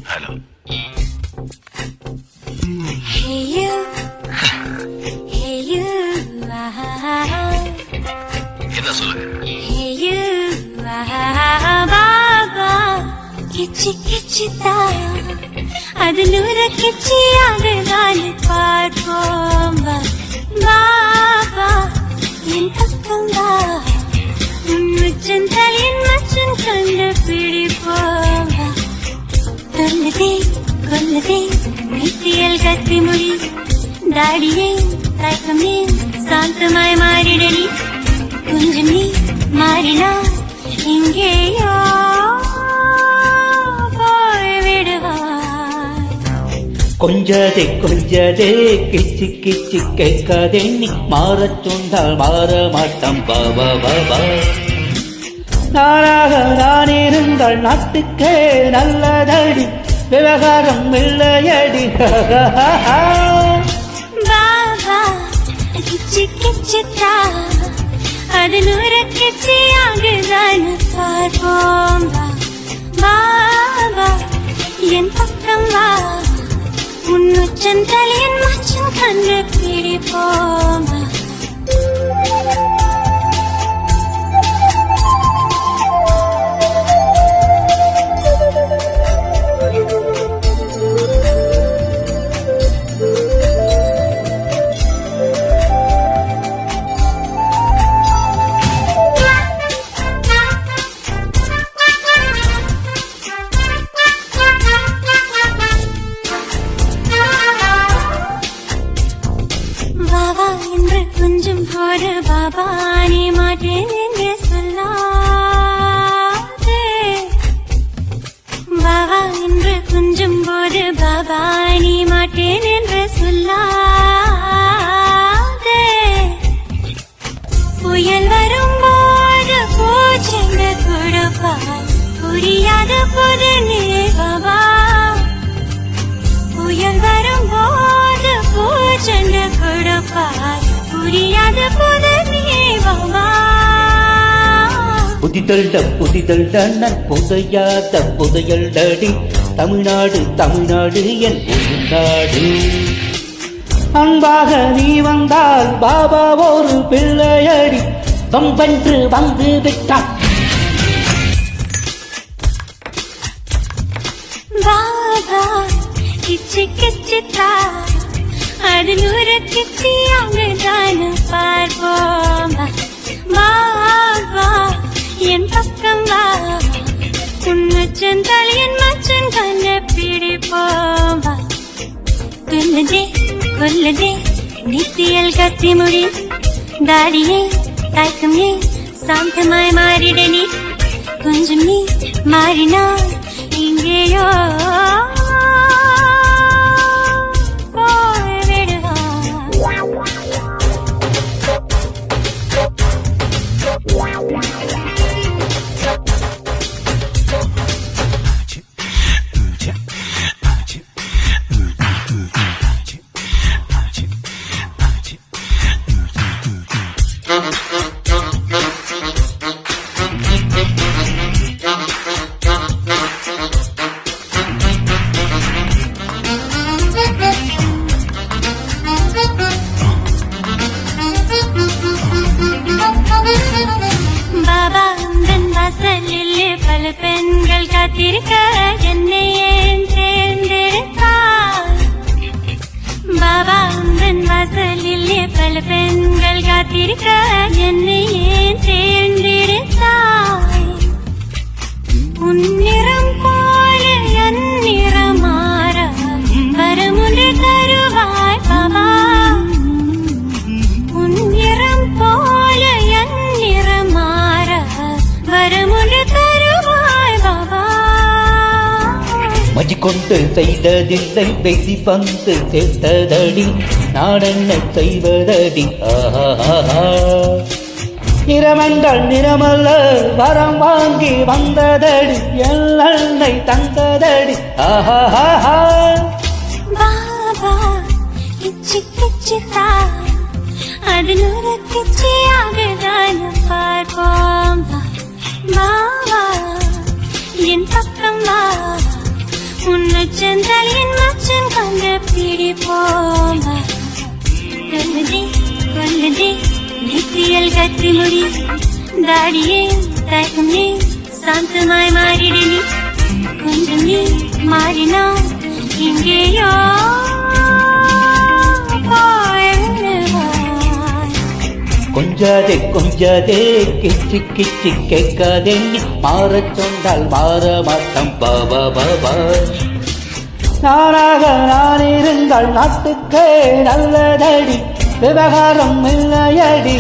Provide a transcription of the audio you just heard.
Hello. Hey you, hey you, என்ன சொல்லுங்க? hey you, Baba கிச்சி கிச்சி தாயா அது நூற கிச்சியாகதான் பார்ப்போம் பாபா என் பக்கம் வா உன்னுச்சன் தலையின் மச்சன் கண்டு பிடிப்போம் கொல்லதே கொல்லதே நித்தியல் கத்தி மொழி தாடியே தயக்கமே சாந்தமாய் மாறிடலி கொஞ்சம் நீ மாறினா இங்கேயோ கொஞ்சதே கொஞ்சதே கிச்சு கிச்சு கேட்காதே நீ மாறச் சொன்னால் மாற மாட்டோம் பாபா பாபா நானாக நான் இருந்தால் நாட்டுக்கே நல்லதடி விவகாரம் இல்லையடி பாபா கிச்சு கிச்சு தா அது நூற கிச்சியாகதான் பார்ப்போம் பாபா என் பக்கம் வா உன்னுச்சன் தலையின் மச்சன் கண்டு பிடிப்போம் கொஞ்சம் போற பாபா நீ மாட்டேன் என்று சொல்லாதே பாபா என்று கொஞ்சம் போற பாபா நீ மாட்டேன் என்று சொல்லாதே புயல் வரும்போது பூச்சென்று கொடுப்பாய் புரியாத போது நீ பாபா புயல் வரும்போது பூச்சென்று கொடுப்பாய் புரியாத போது நீ பாபா புதிதல்ட நான் புதையாத புதையல்டடி தமிழ்நாடு தமிழ்நாடு என் நாடு அன்பாக நீ வந்தால் பாபா ஒரு பிள்ளையடி வம்பென்று வந்து விட்டான் பாபா கிச்சு கிச்சு தா அது நூற கிச்சியாகதான் பார்ப்போம் பாபா என் பக்கம் வா உன்னுச்சன் தலையின் மச்சன் கண்ணு பிடிப்போம் கொல்லதே கொல்லதே நித்தியல் கத்தி மொழி தாடியே தயக்கமே சாந்தமாய் மாறிடனி கொஞ்சம் நீ மாறினா இங்கேயோ பல பெண்கள் காத்திருக்க என்னை ஏன் தேர்ந்தெடுத்தாய் பாபா உந்தன் வாசலில் பல பெண்கள் காத்திருக்க என்னை ஏன் தேர்ந்தெடுத்தாய் உன் நிறம் போல என் நிறம் மாற வரமுன்று தருவாய் பாபா உன் நிறம் போல என் நிறம் மாற வரமுன்று தருவாய் பாபா மஜி கொண்டு செய்ததில்லை பேசி வந்து சேர்த்ததடி நான் என்ன செய்வதடி நிறமென்றால் நிறமல்ல வரம் வாங்கி வந்ததடி எல்லை தந்ததடி பாபா கிச்சு கிச்சு தா அது நுரக்கிச்சியாகதான் பார்ப்போம் வா வா என் பக்கம் வா உன்னை சென்றால் என் மச்சன் கண்டு பிடிப்போம் வா கொல்லதே நெத்தியல் கத்தி முடி தாடியே தயக்கம் நீ சாந்தமாய் மாறிடு நீ கொஞ்சம் நீ மாறினா இங்கேயோ கொஞ்சாதே கொஞ்சாதே கிச்சு கிச்சு கேட்காதே நீ மாறச் சொன்னால் மாற மாட்டோம் பாபா பாபா நானாக நான் இருந்தால் நாட்டுக்கே நல்லதடி விவகாரம் இல்லையடி